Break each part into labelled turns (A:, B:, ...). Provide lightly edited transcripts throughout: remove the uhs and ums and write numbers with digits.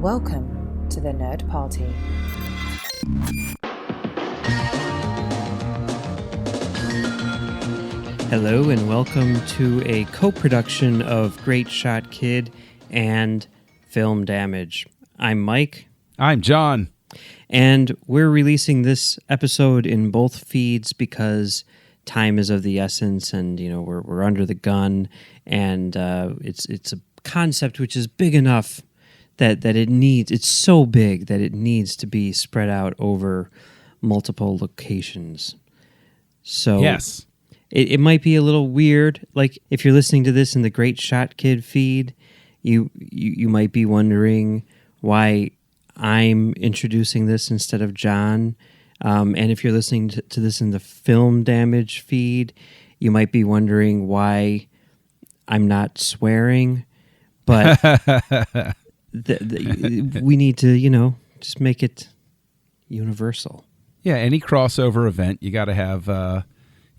A: Welcome to the Nerd Party.
B: Hello and welcome to a co-production of Great Shot Kid and Film Damage. I'm Mike.
C: I'm John.
B: And we're releasing this episode in both feeds because time is of the essence, and we're under the gun, and it's a concept which is big enough that it's so big that it needs to be spread out over multiple locations. So
C: yes.
B: It might be a little weird. Like, if you're listening to this in the Great Shot Kid feed, you might be wondering why I'm introducing this instead of John. And if you're listening to this in the Film Damage feed, you might be wondering why I'm not swearing. But we need to, just make it universal.
C: Yeah, any crossover event, you got to have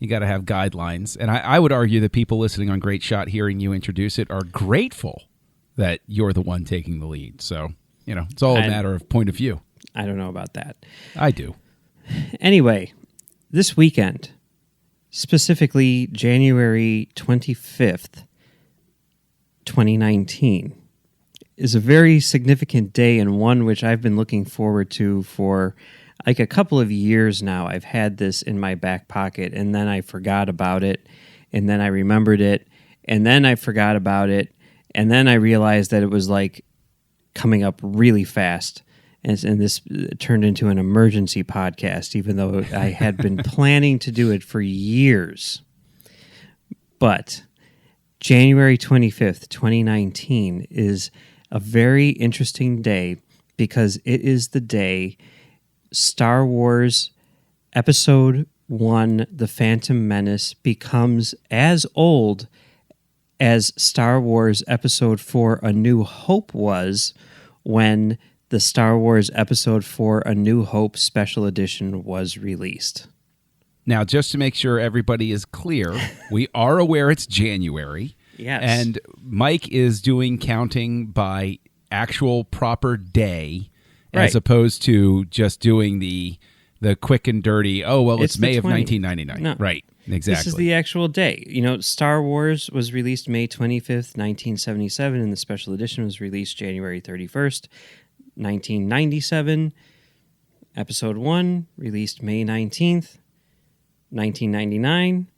C: guidelines. And I would argue that people listening on Great Shot hearing you introduce it are grateful that you're the one taking the lead. So, it's all a matter of point of view.
B: I don't know about that.
C: I do.
B: Anyway, this weekend, specifically January 25th, 2019, is a very significant day, and one which I've been looking forward to for like a couple of years now. I've had this in my back pocket, and then I forgot about it, and then I remembered it, and then I forgot about it, and then I realized that it was like coming up really fast, and this turned into an emergency podcast, even though I had been planning to do it for years. But January 25th, 2019 is a very interesting day because it is the day Star Wars Episode 1, The Phantom Menace, becomes as old as Star Wars Episode 4, A New Hope was when the Star Wars Episode 4, A New Hope Special Edition was released.
C: Now, just to make sure everybody is clear, we are aware it's January.
B: Yes.
C: And Mike is doing counting by actual proper day, right, as opposed to just doing the quick and dirty, it's May of 1999.
B: No.
C: Right, exactly.
B: This is the actual day. Star Wars was released May 25th, 1977, and the special edition was released January 31st, 1997. Episode 1, released May 19th, 1999.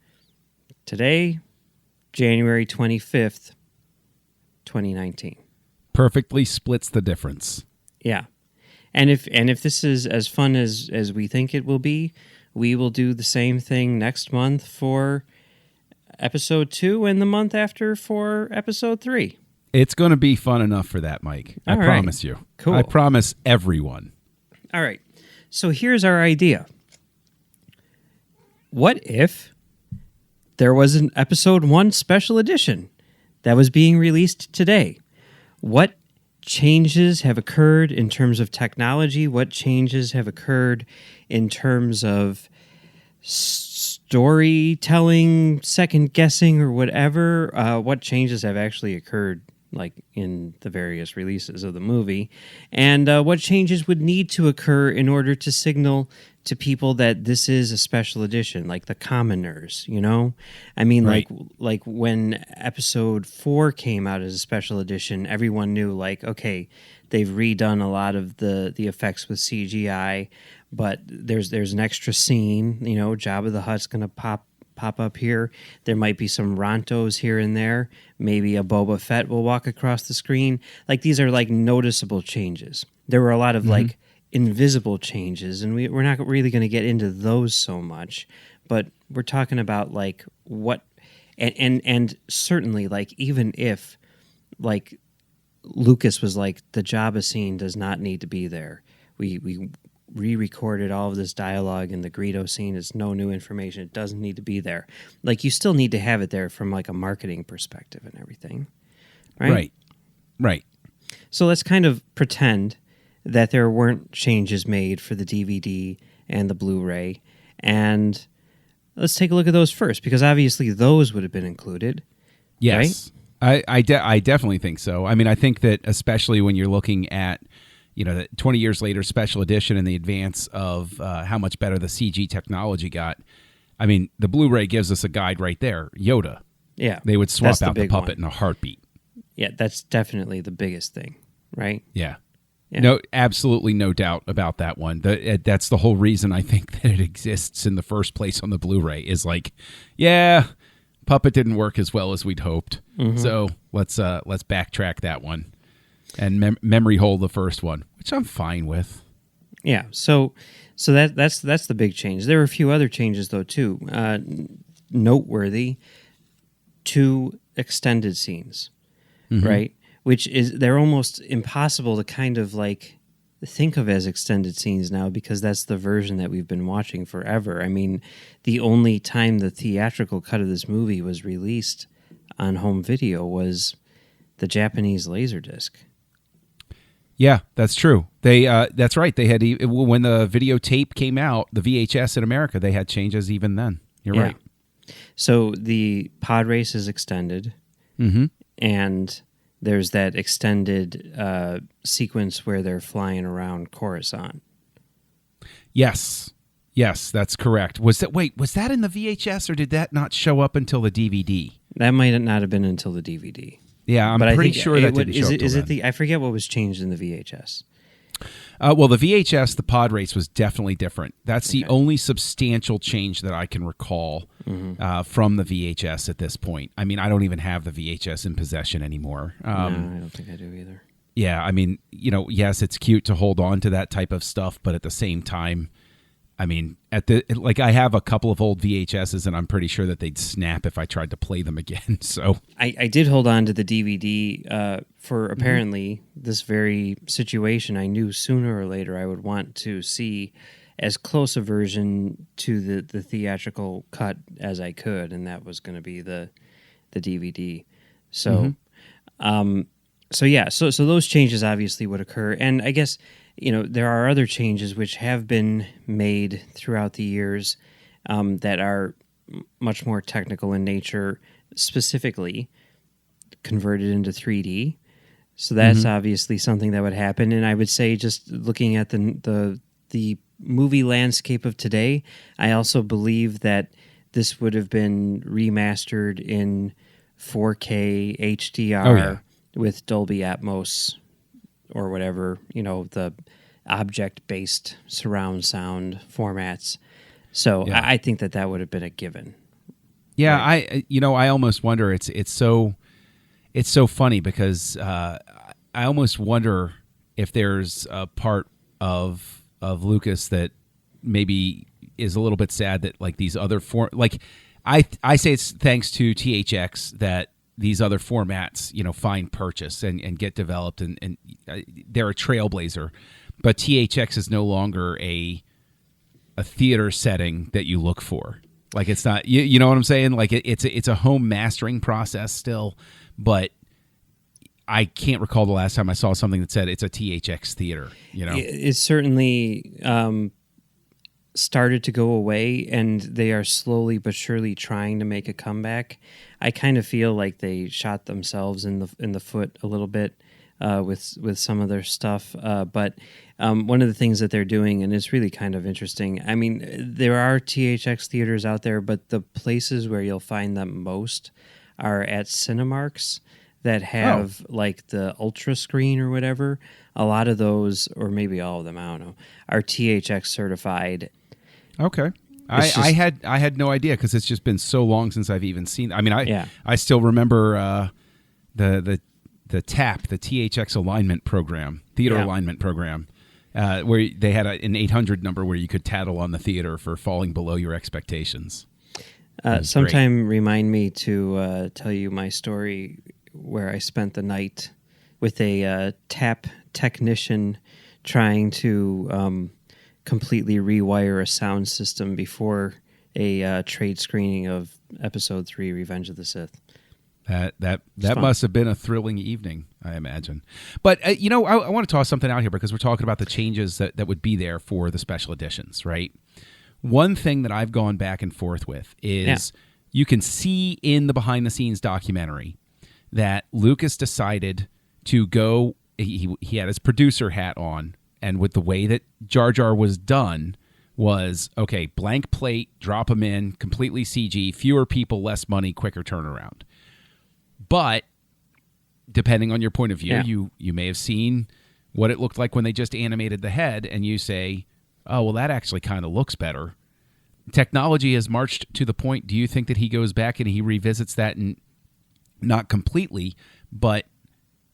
B: Today, January 25th, 2019.
C: Perfectly splits the difference.
B: Yeah. And if this is as fun as we think it will be, we will do the same thing next month for episode 2 and the month after for episode 3.
C: It's going to be fun enough for that, Mike. I promise you.
B: Cool.
C: I promise everyone.
B: All right. So here's our idea. What if there was an episode 1 special edition that was being released today? What changes have occurred in terms of technology? What changes have occurred in terms of storytelling, second guessing, or whatever? What changes have actually occurred, like in the various releases of the movie? And what changes would need to occur in order to signal to people that this is a special edition, like the commoners, I mean, right. like when episode 4 came out as a special edition, everyone knew, like, okay, they've redone a lot of the effects with CGI, but there's an extra scene, Jabba the Hutt's going to pop up here. There might be some Rontos here and there. Maybe a Boba Fett will walk across the screen. Like, these are like noticeable changes. There were a lot of like invisible changes, and we're not really going to get into those so much, but we're talking about like what and certainly, like, even if like Lucas was like, the Jabba scene does not need to be there, we re-recorded all of this dialogue in the Greedo scene, it's no new information, it doesn't need to be there. Like, you still need to have it there from like a marketing perspective and everything, right? So let's kind of pretend that there weren't changes made for the DVD and the Blu-ray. And let's take a look at those first, because obviously those would have been included.
C: Yes.
B: Right?
C: I definitely think so. I mean, I think that especially when you're looking at, the 20 years later special edition and the advance of how much better the CG technology got. I mean, the Blu-ray gives us a guide right there. Yoda.
B: Yeah.
C: They would swap out the puppet in a heartbeat.
B: Yeah, that's definitely the biggest thing, right?
C: Yeah. No, absolutely no doubt about that one. That's the whole reason I think that it exists in the first place on the Blu-ray is like, yeah, puppet didn't work as well as we'd hoped. Mm-hmm. So let's backtrack that one and memory hole the first one, which I'm fine with.
B: Yeah. So that's the big change. There were a few other changes though too. Noteworthy, 2 extended scenes, mm-hmm. right? Which they're almost impossible to kind of like think of as extended scenes now because that's the version that we've been watching forever. I mean, the only time the theatrical cut of this movie was released on home video was the Japanese Laserdisc.
C: Yeah, that's true. That's right. They had when the videotape came out, the VHS in America, they had changes even then. You're right.
B: So the pod race is extended,
C: mm-hmm.
B: and there's that extended sequence where they're flying around Coruscant.
C: Yes, that's correct. Was that in the VHS or did that not show up until the DVD?
B: That might not have been until the DVD.
C: Yeah, I'm pretty sure that didn't show up till then.
B: I forget what was changed in the VHS.
C: Well, the VHS, the pod race was definitely different. That's the only substantial change that I can recall from the VHS at this point. I mean, I don't even have the VHS in possession anymore.
B: No, I don't think I do either.
C: Yeah, I mean, yes, it's cute to hold on to that type of stuff, but at the same time, I mean, I have a couple of old VHSs, and I'm pretty sure that they'd snap if I tried to play them again. So
B: I did hold on to the DVD for apparently this very situation. I knew sooner or later I would want to see as close a version to the theatrical cut as I could, and that was going to be the DVD. So, so those changes obviously would occur, and I guess. There are other changes which have been made throughout the years that are much more technical in nature, specifically converted into 3D. So that's obviously something that would happen. And I would say just looking at the movie landscape of today, I also believe that this would have been remastered in 4K HDR with Dolby Atmos or whatever, the object-based surround sound formats. So I think that would have been a given.
C: Yeah, right? I almost wonder. It's so funny because I almost wonder if there's a part of Lucas that maybe is a little bit sad that like these other I say it's thanks to THX that these other formats, find purchase and get developed, and they're a trailblazer. But THX is no longer a theater setting that you look for. Like it's not, you know what I'm saying? Like it's a home mastering process still, but I can't recall the last time I saw something that said it's a THX theater.
B: It certainly started to go away, and they are slowly but surely trying to make a comeback. I kind of feel like they shot themselves in the foot a little bit with some of their stuff. But one of the things that they're doing, and it's really kind of interesting. I mean, there are THX theaters out there, but the places where you'll find them most are at Cinemarks that have like the Ultra Screen or whatever. A lot of those, or maybe all of them, I don't know, are THX certified.
C: Okay. I had no idea because it's just been so long since I've even seen. I mean, I still remember the TAP, the THX alignment program, theater alignment program, where they had an 800 number where you could tattle on the theater for falling below your expectations.
B: Sometime remind me to tell you my story where I spent the night with a TAP technician trying to completely rewire a sound system before a trade screening of Episode 3, Revenge of the Sith.
C: That must have been a thrilling evening, I imagine. But, I want to toss something out here because we're talking about the changes that would be there for the special editions, right? One thing that I've gone back and forth with is you can see in the behind-the-scenes documentary that Lucas decided to go. He had his producer hat on, and with the way that Jar Jar was done was, okay, blank plate, drop him in, completely CG, fewer people, less money, quicker turnaround. But depending on your point of view, you may have seen what it looked like when they just animated the head, and you say, oh, well, that actually kind of looks better. Technology has marched to the point. Do you think that he goes back and he revisits that, and not completely, but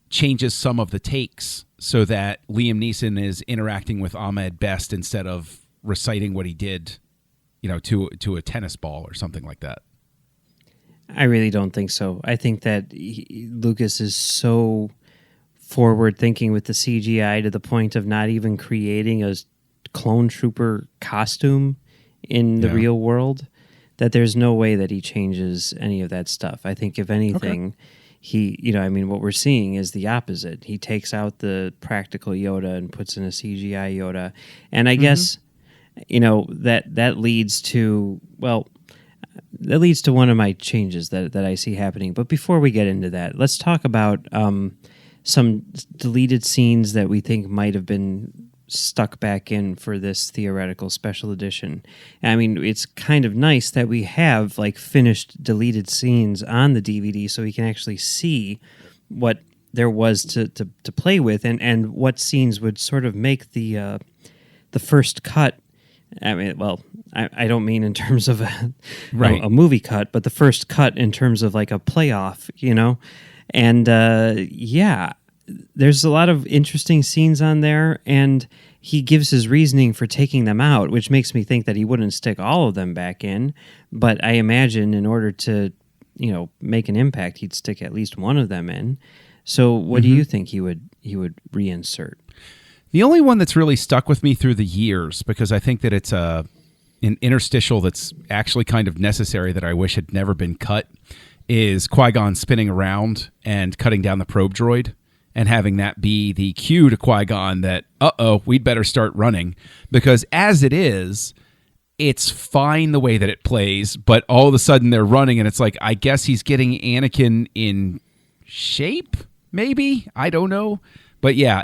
C: changes some of the takes so that Liam Neeson is interacting with Ahmed Best instead of reciting what he did, to a tennis ball or something like that?
B: I really don't think so. I think that Lucas is so forward thinking with the CGI to the point of not even creating a clone trooper costume in the real world, that there's no way that he changes any of that stuff. I think if anything, what we're seeing is the opposite. He takes out the practical Yoda and puts in a CGI Yoda. And I guess, that leads to, that leads to one of my changes that I see happening. But before we get into that, let's talk about some deleted scenes that we think might have been stuck back in for this theoretical special edition. I mean, it's kind of nice that we have finished deleted scenes on the DVD so we can actually see what there was to play with and what scenes would sort of make the first cut. I mean, I don't mean in terms of a movie cut, but the first cut in terms of a playoff, And there's a lot of interesting scenes on there, and he gives his reasoning for taking them out, which makes me think that he wouldn't stick all of them back in. But I imagine in order to, make an impact, he'd stick at least one of them in. So what do you think he would reinsert?
C: The only one that's really stuck with me through the years, because I think that it's an interstitial that's actually kind of necessary that I wish had never been cut, is Qui-Gon spinning around and cutting down the probe droid and having that be the cue to Qui-Gon that, we'd better start running. Because as it is, it's fine the way that it plays, but all of a sudden they're running, and it's like, I guess he's getting Anakin in shape, maybe? I don't know. But yeah,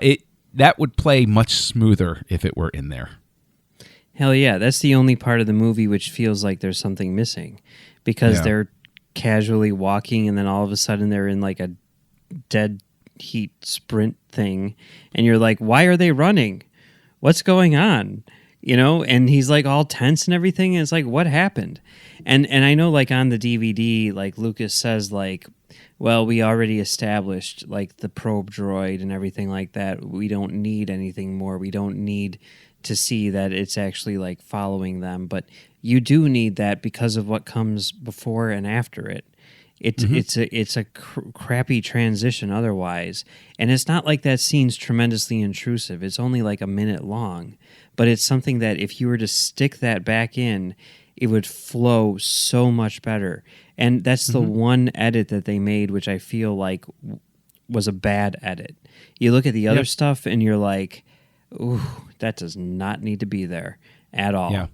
C: that would play much smoother if it were in there.
B: Hell yeah, that's the only part of the movie which feels like there's something missing, because they're casually walking and then all of a sudden they're in a dead heat sprint thing, and you're like, why are they running? What's going on? And he's all tense and everything, and it's like, what happened? And I know on the DVD, Lucas says well, we already established the probe droid and everything like that. We don't need anything more. We don't need to see that it's actually following them, but you do need that because of what comes before and after it. It's a crappy transition otherwise, and it's not like that scene's tremendously intrusive. It's only a minute long, but it's something that if you were to stick that back in, it would flow so much better. And that's the one edit that they made, which I feel was a bad edit. You look at the other stuff, and you're like, ooh, that does not need to be there at all.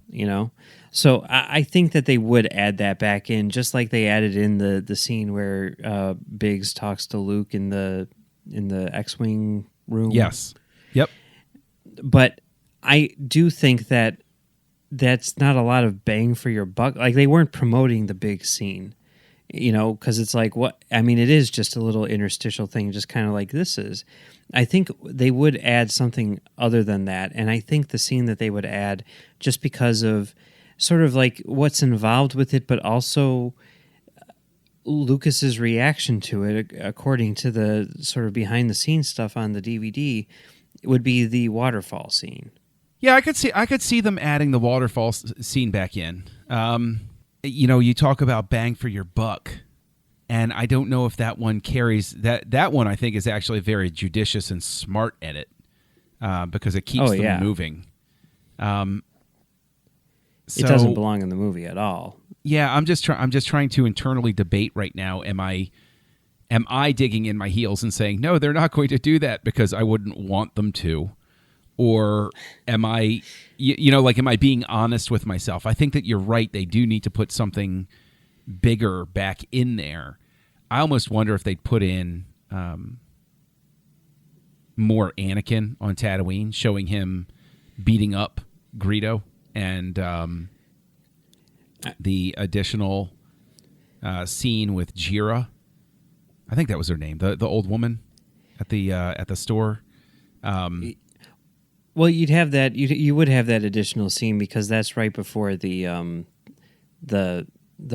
B: So I think that they would add that back in, just like they added in the scene where Biggs talks to Luke in the X-Wing room.
C: Yes. Yep.
B: But I do think that that's not a lot of bang for your buck. They weren't promoting the big scene, because it's what? I mean, it is just a little interstitial thing, just kind of like this is. I think they would add something other than that, and I think the scene that they would add, just because of sort of what's involved with it, but also Lucas's reaction to it, according to the sort of behind-the-scenes stuff on the DVD, would be the waterfall scene.
C: Yeah, I could see them adding the waterfall scene back in. You talk about bang for your buck, and I don't know if that one carries that one. I think is actually a very judicious and smart edit because it keeps them moving.
B: It doesn't belong in the movie at all.
C: Yeah, I'm just trying to internally debate right now. Am I digging in my heels and saying no, they're not going to do that because I wouldn't want them to? Or am I, am I being honest with myself? I think that you're right. They do need to put something bigger back in there. I almost wonder if they'd put in more Anakin on Tatooine, showing him beating up Greedo, and the additional scene with Jira. I think that was her name, the old woman at the store.
B: Well, you'd have that. You would have that additional scene because that's right before the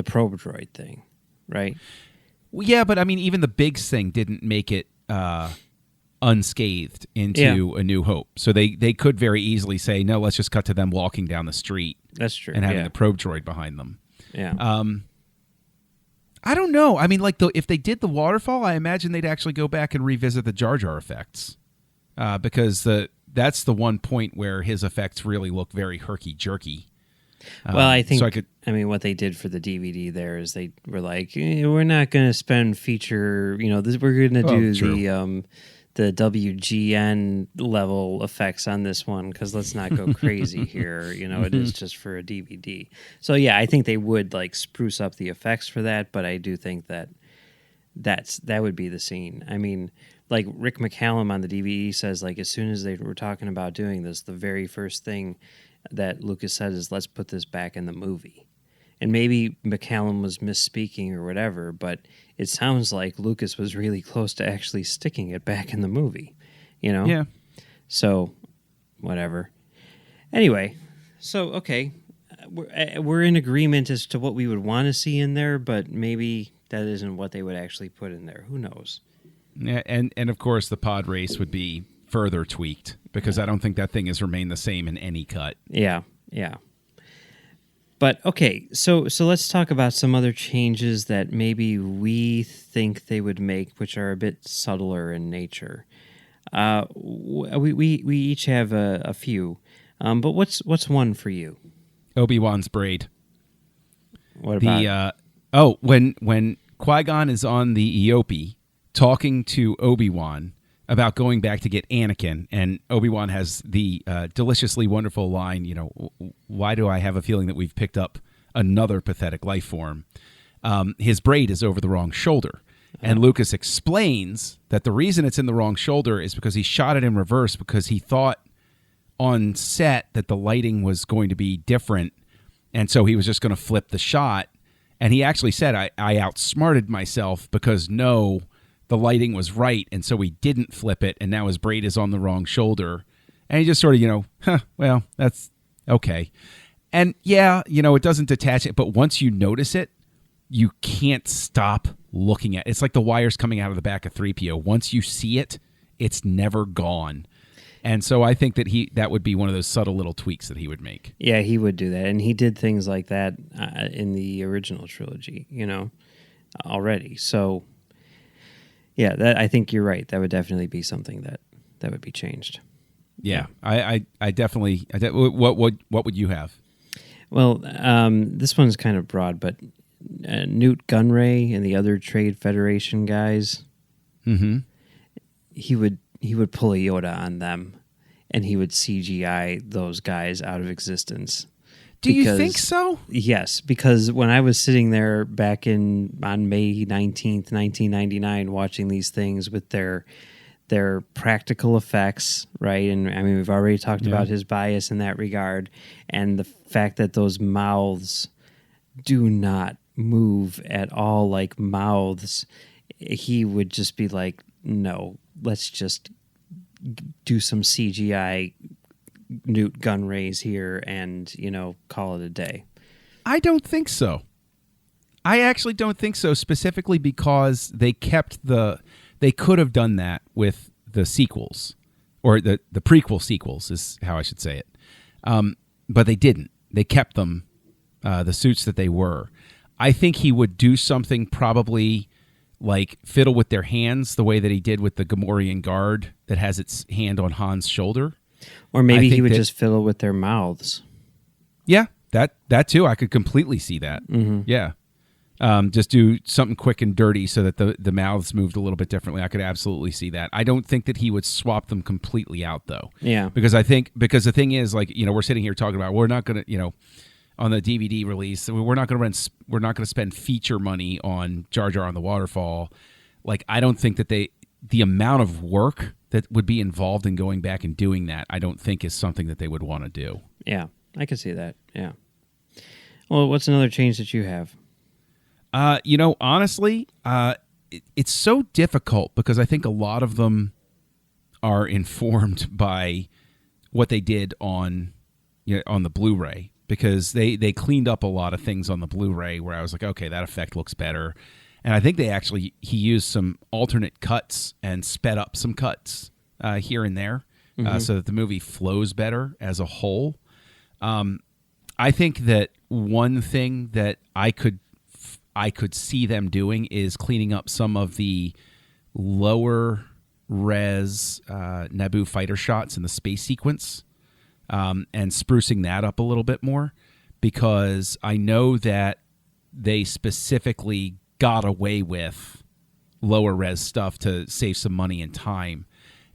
B: probe droid thing, right?
C: Well, yeah, but I mean, even the Biggs thing didn't make it unscathed into A New Hope. So they could very easily say, no, let's just cut to them walking down the street.
B: That's true.
C: And having the probe droid behind them.
B: Yeah.
C: I don't know. I mean, like, if they did the waterfall, I imagine they'd actually go back and revisit the Jar Jar effects, because that's the one point where his effects really look very herky-jerky.
B: Well, I think, I mean, what they did for the DVD there is they were like, we're not going to spend feature, we're going to do the WGN level effects on this one because let's not go crazy here. It is just for a DVD. So, yeah, I think they would, like, spruce up the effects for that, but I do think that would be the scene. I mean, like Rick McCallum on the DVD says, like, as soon as they were talking about doing this, the very first thing that Lucas said is, let's put this back in the movie. And maybe McCallum was misspeaking or whatever, but it sounds like Lucas was really close to actually sticking it back in the movie,
C: Yeah.
B: So, whatever. Anyway, so, okay, we're in agreement as to what we would want to see in there, but maybe that isn't what they would actually put in there. Who knows?
C: Yeah, and of course the pod race would be further tweaked because I don't think that thing has remained the same in any cut.
B: Yeah. But okay, so let's talk about some other changes that maybe we think they would make, which are a bit subtler in nature. We each have a few, but what's one for you?
C: Obi-Wan's braid.
B: What about
C: when Qui-Gon is on the Eope talking to Obi-Wan about going back to get Anakin, and Obi-Wan has the deliciously wonderful line, why do I have a feeling that we've picked up another pathetic life form? His braid is over the wrong shoulder. And Lucas explains that the reason it's in the wrong shoulder is because he shot it in reverse because he thought on set that the lighting was going to be different, and so he was just going to flip the shot. And he actually said, I outsmarted myself because the lighting was right, and so he didn't flip it, and now his braid is on the wrong shoulder. And he just sort of, well, that's okay. And yeah, it doesn't detach it, but once you notice it, you can't stop looking at it. It's like the wires coming out of the back of 3PO. Once you see it, it's never gone. And so I think that that would be one of those subtle little tweaks that he would make.
B: Yeah, he would do that. And he did things like that in the original trilogy, already. So, yeah, I think you're right. That would definitely be something that would be changed.
C: Yeah, I definitely. What would you have?
B: Well, this one's kind of broad, but Newt Gunray and the other Trade Federation guys, he would pull a Yoda on them, and he would CGI those guys out of existence.
C: Do you think so?
B: Yes, because when I was sitting there back on May 19th, 1999, watching these things with their practical effects, right? And I mean, we've already talked about his bias in that regard, and the fact that those mouths do not move at all like mouths. He would just be like, no, let's just do some CGI Newt Gunrays here and, call it a day.
C: I don't think so. I actually don't think so, specifically because they could have done that with the sequels, or the prequel sequels is how I should say it. But they didn't. They kept them, the suits that they were. I think he would do something probably like fiddle with their hands the way that he did with the Gamorrean guard that has its hand on Han's shoulder.
B: Or maybe he would just fiddle with their mouths.
C: Yeah, that too. I could completely see that. Mm-hmm. Yeah. Just do something quick and dirty so that the mouths moved a little bit differently. I could absolutely see that. I don't think that he would swap them completely out, though.
B: Yeah.
C: Because the thing is, like, we're sitting here talking about, we're not going to, on the DVD release. We're not going to spend feature money on Jar Jar on the Waterfall. Like, I don't think that the amount of work that would be involved in going back and doing that, I don't think is something that they would want to do.
B: Yeah, I could see that. Yeah. Well, what's another change that you have?
C: Honestly, it's so difficult because I think a lot of them are informed by what they did on the Blu-ray, because they cleaned up a lot of things on the Blu-ray where I was like, okay, that effect looks better. And I think he used some alternate cuts and sped up some cuts here and there so that the movie flows better as a whole. I think that one thing that I could see them doing is cleaning up some of the lower res Naboo fighter shots in the space sequence and sprucing that up a little bit more, because I know that they specifically got away with lower res stuff to save some money and time.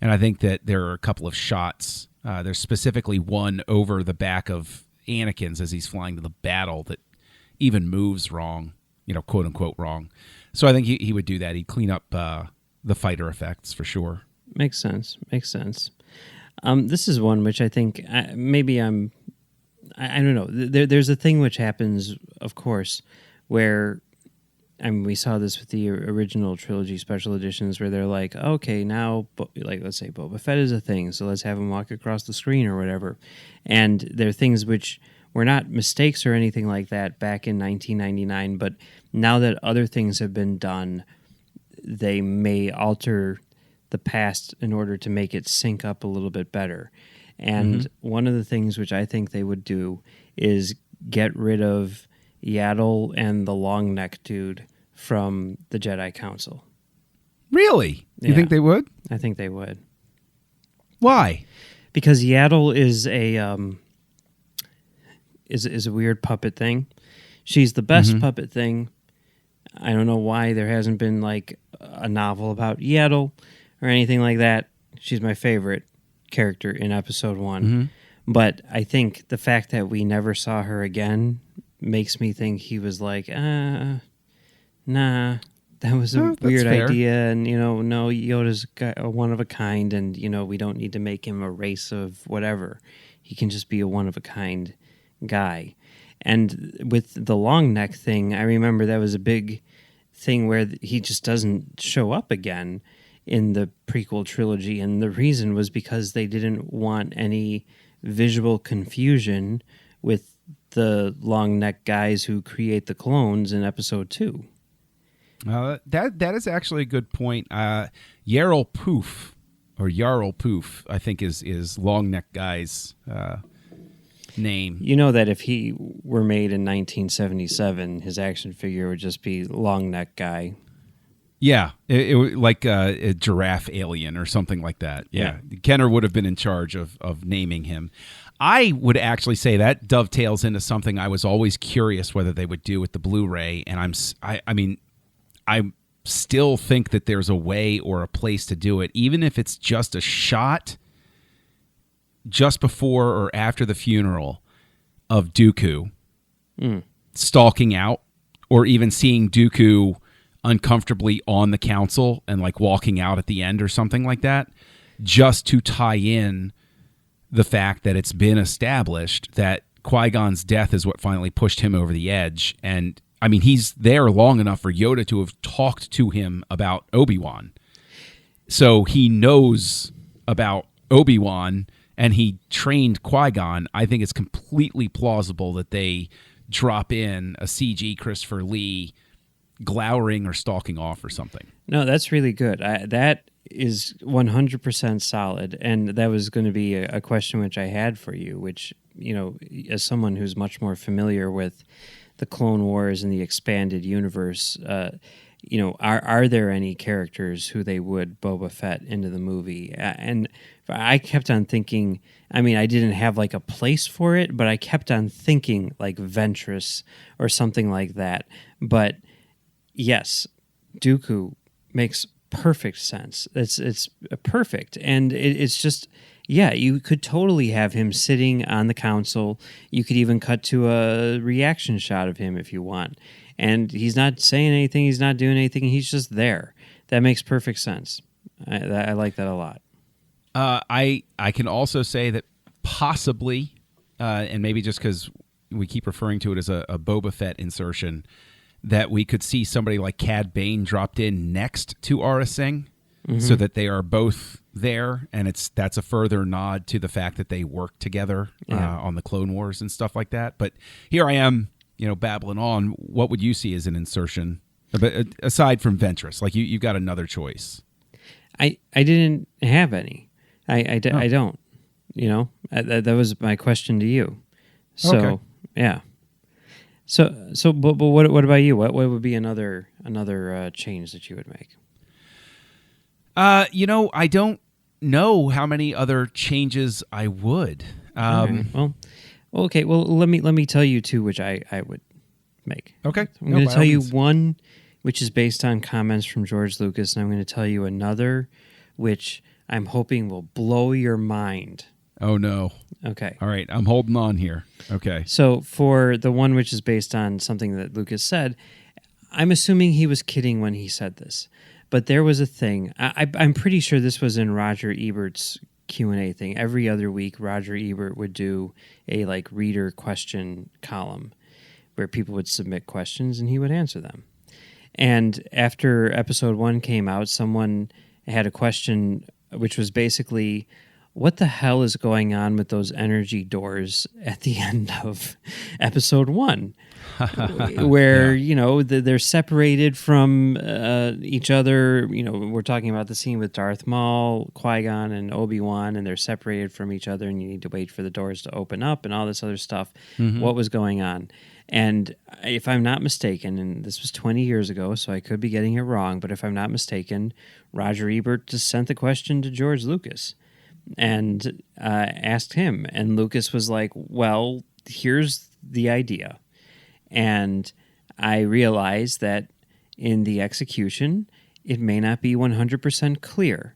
C: And I think that there are a couple of shots. There's specifically one over the back of Anakin's as he's flying to the battle that even moves wrong, quote unquote wrong. So I think he would do that. He'd clean up the fighter effects for sure.
B: Makes sense. This is one which I think maybe I don't know. There's a thing which happens, of course, where we saw this with the original trilogy special editions, where they're like, okay, now, like, let's say Boba Fett is a thing, so let's have him walk across the screen or whatever. And there are things which were not mistakes or anything like that back in 1999, but now that other things have been done, they may alter the past in order to make it sync up a little bit better. And one of the things which I think they would do is get rid of Yaddle and the long neck dude from the Jedi Council.
C: Really?
B: Yeah.
C: You think they would?
B: I think they would.
C: Why?
B: Because Yaddle is a weird puppet thing. She's the best puppet thing. I don't know why there hasn't been like a novel about Yaddle or anything like that. She's my favorite character in episode 1. But I think the fact that we never saw her again makes me think he was like, nah, that was a weird idea. And, no, Yoda's one of a kind, and, we don't need to make him a race of whatever. He can just be a one of a kind guy. And with the long neck thing, I remember that was a big thing where he just doesn't show up again in the prequel trilogy. And the reason was because they didn't want any visual confusion with the long neck guys who create the clones in episode 2.
C: That is actually a good point. Yarl Poof, I think is long neck guy's name.
B: You know that if he were made in 1977, his action figure would just be long neck guy.
C: Yeah, it like a giraffe alien or something like that. Yeah. Kenner would have been in charge of naming him. I would actually say that dovetails into something I was always curious whether they would do with the Blu-ray, and I still think that there's a way or a place to do it, even if it's just a shot just before or after the funeral of Dooku stalking out, or even seeing Dooku uncomfortably on the council and like walking out at the end or something like that, just to tie in the fact that it's been established that Qui-Gon's death is what finally pushed him over the edge. And I mean, he's there long enough for Yoda to have talked to him about Obi-Wan. So he knows about Obi-Wan and he trained Qui-Gon. I think it's completely plausible that they drop in a CG Christopher Lee glowering or stalking off or something.
B: No, that's really good. That is 100% solid. And that was going to be a question which I had for you, which, as someone who's much more familiar with the Clone Wars and the expanded universe, are there any characters who they would Boba Fett into the movie? And I kept on thinking, I didn't have like a place for it, but I kept on thinking like Ventress or something like that. But yes, Dooku makes perfect sense. It's perfect. And it's just, Yeah, you could totally have him sitting on the console. You could even cut to a reaction shot of him if you want. And he's not saying anything, he's not doing anything, he's just there. That makes perfect sense. I like that a lot.
C: I can also say that possibly, and maybe just because we keep referring to it as a Boba Fett insertion, that we could see somebody like Cad Bane dropped in next to Aurra Singh, so that they are both there, and that's a further nod to the fact that they work together on the Clone Wars and stuff like that. But here I am, babbling on. What would you see as an insertion, aside from Ventress? Like you've got another choice.
B: I didn't have any. I don't. That was my question to you. So
C: Okay.
B: yeah. But what about you? What would be another change that you would make?
C: I don't know how many other changes I would.
B: All right. Well, okay. Well, let me tell you two, which I would make.
C: Okay.
B: I'm going to tell you one, which is based on comments from George Lucas, and I'm going to tell you another, which I'm hoping will blow your mind.
C: Oh no.
B: Okay.
C: All right. I'm holding on here. Okay.
B: So for the one which is based on something that Lucas said, I'm assuming he was kidding when he said this. But there was a thing. I'm pretty sure this was in Roger Ebert's Q&A thing. Every other week, Roger Ebert would do a reader question column where people would submit questions and he would answer them. And after episode 1 came out, someone had a question which was basically, what the hell is going on with those energy doors at the end of episode 1? Where, they're separated from each other. We're talking about the scene with Darth Maul, Qui-Gon, and Obi-Wan, and they're separated from each other, and you need to wait for the doors to open up and all this other stuff. Mm-hmm. What was going on? And if I'm not mistaken, and this was 20 years ago, so I could be getting it wrong, but if I'm not mistaken, Roger Ebert just sent the question to George Lucas and asked him. And Lucas was like, well, here's the idea. And I realized that in the execution, it may not be 100% clear,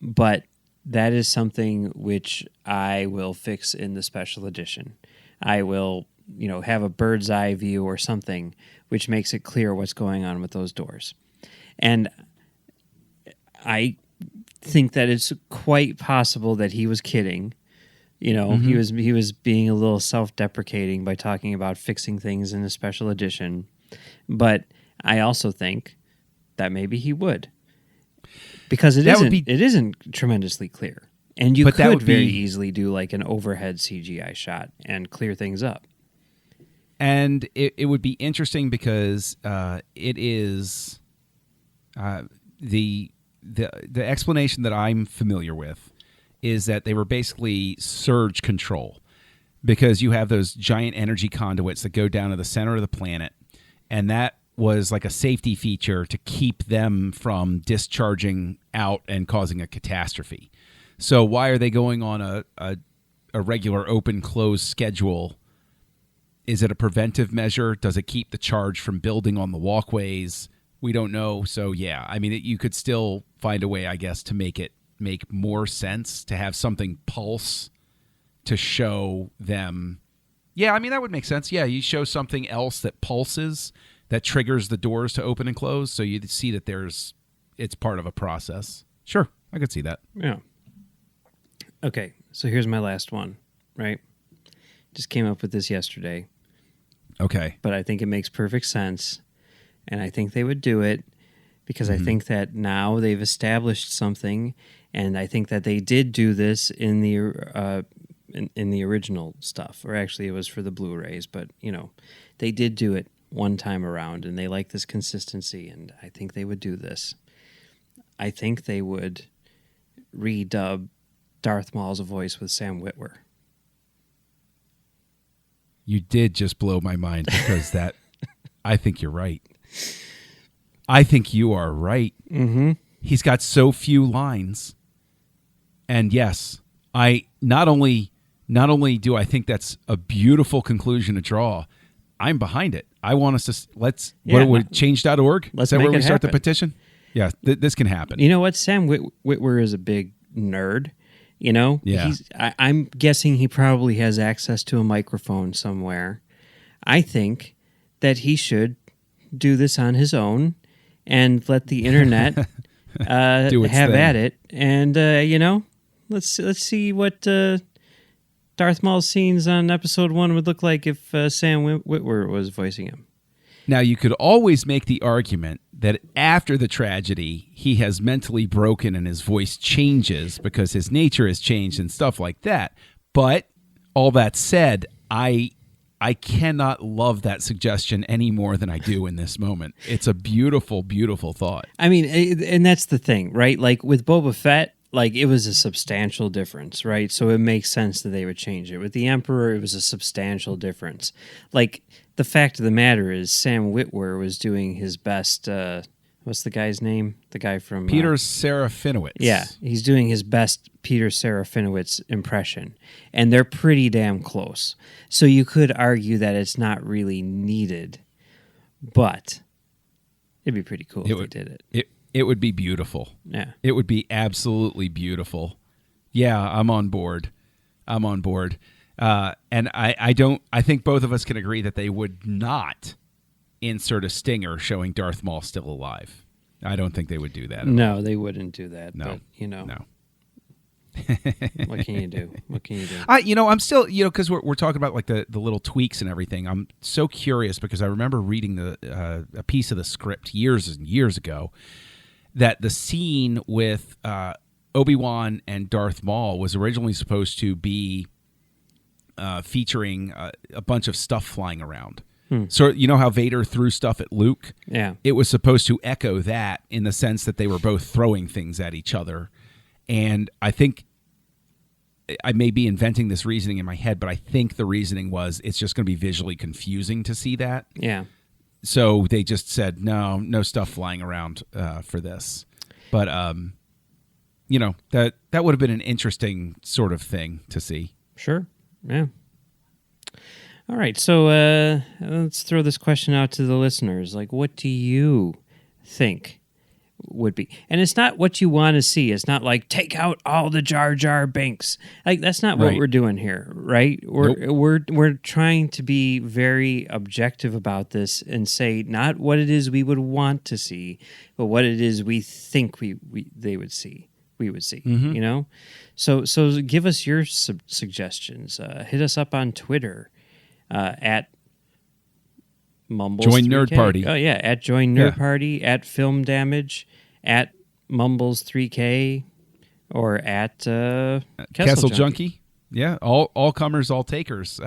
B: but that is something which I will fix in the special edition. I will, have a bird's eye view or something which makes it clear what's going on with those doors. And I think that it's quite possible that he was kidding. Mm-hmm. He was being a little self-deprecating by talking about fixing things in a special edition. But I also think that maybe he would, because it isn't tremendously clear, and you could very easily do like an overhead CGI shot and clear things up.
C: And it would be interesting because it is the explanation that I'm familiar with is that they were basically surge control, because you have those giant energy conduits that go down to the center of the planet, and that was like a safety feature to keep them from discharging out and causing a catastrophe. So why are they going on a regular open-close schedule? Is it a preventive measure? Does it keep the charge from building on the walkways? We don't know. So yeah, I mean, you could still find a way, I guess, to make more sense, to have something pulse to show them. Yeah, I mean, that would make sense. Yeah, you show something else that pulses, that triggers the doors to open and close, so you see that it's part of a process. Sure, I could see that.
B: Yeah. Okay, so here's my last one, right? Just came up with this yesterday.
C: Okay.
B: But I think it makes perfect sense, and I think they would do it because I think that now they've established something, and I think that they did do this in the in the original stuff, or actually it was for the Blu-rays, but they did do it one time around, and they like this consistency, and I think they would do this. I think they would redub Darth Maul's voice with Sam Witwer.
C: You did just blow my mind, because that I think you're right. I think you are right.
B: Mm-hmm.
C: He's got so few lines. And yes, I not only do I think that's a beautiful conclusion to draw, I'm behind it. I want us to change.org?
B: Let's
C: Is that
B: make
C: where we
B: it
C: start the
B: happen.
C: petition? Yeah, this can happen.
B: You know what? Sam Witwer is a big nerd, You know,
C: Yeah.
B: I'm guessing he probably has access to a microphone somewhere. I think that he should do this on his own and let the internet
C: Do its
B: have
C: thing.
B: at it. And let's see what Darth Maul's scenes on episode 1 would look like if Sam Witwer was voicing him.
C: Now, you could always make the argument that after the tragedy, he has mentally broken and his voice changes because his nature has changed and stuff like that. But all that said, I cannot love that suggestion any more than I do in this moment. It's a beautiful, beautiful thought.
B: I mean, and that's the thing, right? Like with Boba Fett, like it was a substantial difference, right? So it makes sense that they would change it. With the Emperor, it was a substantial difference. Like the fact of the matter is, Sam Witwer was doing his best. What's the guy's name? The guy from
C: Peter Serafinowicz.
B: Yeah, he's doing his best Peter Serafinowicz impression, and they're pretty damn close. So you could argue that it's not really needed, but it'd be pretty cool if they did it.
C: It would be beautiful.
B: Yeah.
C: It would be absolutely beautiful. Yeah, I'm on board. And I think both of us can agree that they would not insert a stinger showing Darth Maul still alive. I don't think they would do that.
B: No, they wouldn't do that.
C: No.
B: But,
C: No.
B: What can you do?
C: I'm still, because we're talking about like the little tweaks and everything. I'm so curious because I remember reading a piece of the script years and years ago that the scene with Obi-Wan and Darth Maul was originally supposed to be featuring a bunch of stuff flying around. So you know how Vader threw stuff at Luke?
B: Yeah.
C: It was supposed to echo that in the sense that they were both throwing things at each other. And I think I may be inventing this reasoning in my head, but I think the reasoning was it's just going to be visually confusing to see that.
B: Yeah.
C: So they just said, no stuff flying around for this. But, that would have been an interesting sort of thing to see.
B: Sure. Yeah. All right. So let's throw this question out to the listeners. Like, what do you think would be? And it's not what you want to see. It's not like take out all the Jar Jar Binks. Like that's not what
C: Right.
B: we're doing here, right? We're trying to be very objective about this and say not what it is we would want to see, but what it is we think they would see. We would see, So give us your suggestions. Hit us up on Twitter at Mumbles
C: Join
B: 3K.
C: Nerd Party.
B: Oh yeah, at Join Nerd Party, at Film Damage, at Mumbles 3K, or at
C: Castle Junkie. Yeah, all comers, all takers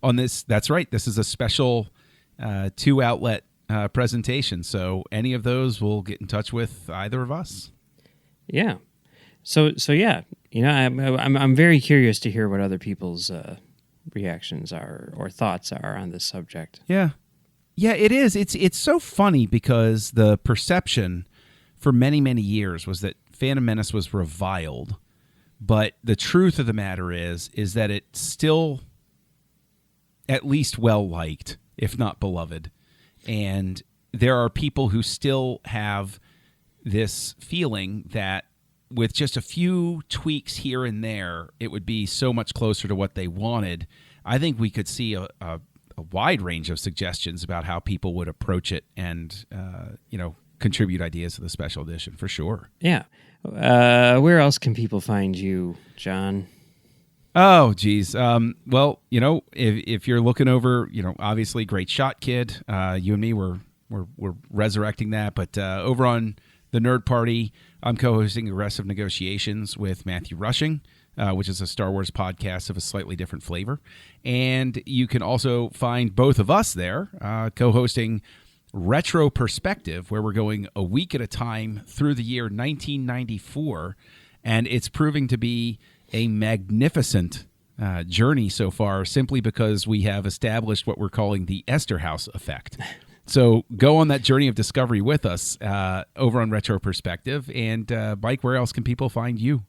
C: on this. That's right. This is a special 2-outlet presentation. So any of those will get in touch with either of us.
B: Yeah. So yeah, I'm very curious to hear what other people's reactions are or thoughts are on this subject.
C: Yeah, it is. It's so funny because the perception for many, many years was that Phantom Menace was reviled, but the truth of the matter is that it's still at least well liked, if not beloved, and there are people who still have this feeling that with just a few tweaks here and there, it would be so much closer to what they wanted. I think we could see a wide range of suggestions about how people would approach it and, contribute ideas to the special edition for sure.
B: Yeah. Where else can people find you, John?
C: Oh, geez. Well, if you're looking over, obviously Great Shot Kid, you and me, we're resurrecting that. But over on the Nerd Party, I'm co-hosting Aggressive Negotiations with Matthew Rushing, which is a Star Wars podcast of a slightly different flavor. And you can also find both of us there, co-hosting Retro Perspective, where we're going a week at a time through the year 1994. And it's proving to be a magnificent journey so far, simply because we have established what we're calling the Esterhaus effect. So go on that journey of discovery with us over on Retro Perspective. And Mike, where else can people find you?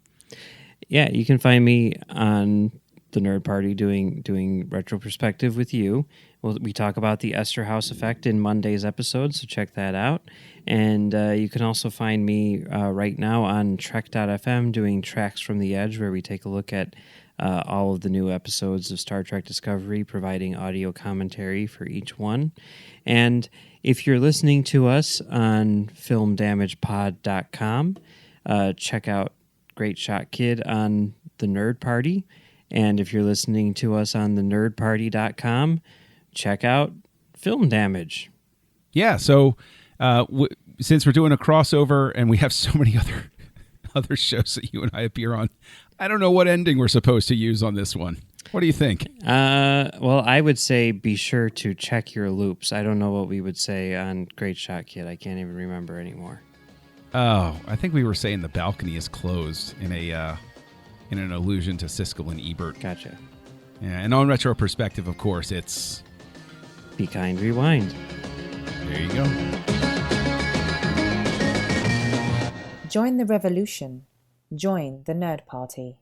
B: Yeah, you can find me on the Nerd Party doing Retro Perspective with you. We talk about the Esterhaus effect in Monday's episode, so check that out. And you can also find me right now on Trek.fm doing Tracks from the Edge, where we take a look at all of the new episodes of Star Trek Discovery, providing audio commentary for each one. And if you're listening to us on filmdamagepod.com, check out Great Shot Kid on the Nerd Party. And if you're listening to us on the nerdparty.com, check out Film Damage.
C: Yeah, so since we're doing a crossover and we have so many other shows that you and I appear on, I don't know what ending we're supposed to use on this one. What do you think?
B: Well, I would say be sure to check your loops. I don't know what we would say on Great Shot Kid. I can't even remember anymore.
C: Oh, I think we were saying the balcony is closed in an allusion to Siskel and Ebert.
B: Gotcha.
C: Yeah, and on Retro Perspective, of course, it's
B: Be Kind, Rewind.
C: There you go.
A: Join the revolution. Join the Nerd Party.